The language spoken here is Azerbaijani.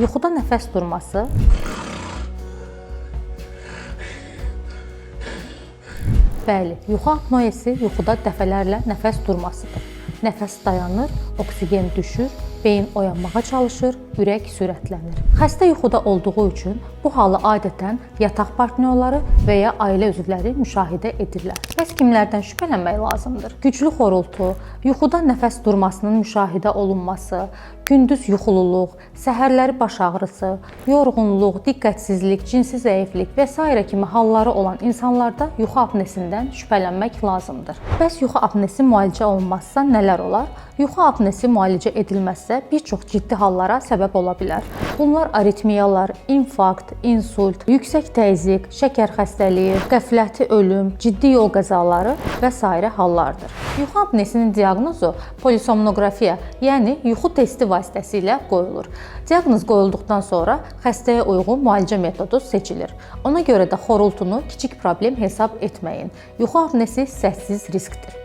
Yuxuda nəfəs durması, bəli, yuxu apnoesi yuxuda dəfələrlə nəfəs durmasıdır. Nəfəs dayanır, oksigen düşür, beyin oyanmağa çalışır, ürək sürətlənir. Xəstə yuxuda olduğu üçün bu halı adətən yataq partnyorları və ya ailə üzvləri müşahidə edirlər. Bəs kimlərdən şübhələnmək lazımdır? Güclü xorultu, yuxuda nəfəs durmasının müşahidə olunması, gündüz yuxululuq, səhərləri baş ağrısı, yorğunluq, diqqətsizlik, cinsi zəiflik və s. kimi halları olan insanlarda yuxu apnesindən şübhələnmək lazımdır. Bəs yuxu apnesi müalicə olunmazsa nələr olar? Yuxu apnesi müalicə edilməzsə bir çox ciddi hallara səbəb ola bilər. Bunlar aritmiyalar, infarkt, insult, yüksək təzyiq, şəkər xəstəliyi, qəfləti ölüm, ciddi yol qəzaları və s. hallardır. Yuxu apnesinin diaqnozu polisomnografiya, yəni yuxu testi vasitəsilə qoyulur. Diaqnoz qoyulduqdan sonra xəstəyə uyğun müalicə metodu seçilir. Ona görə də xorultunu kiçik problem hesab etməyin. Yuxu apnesi səssiz riskdir.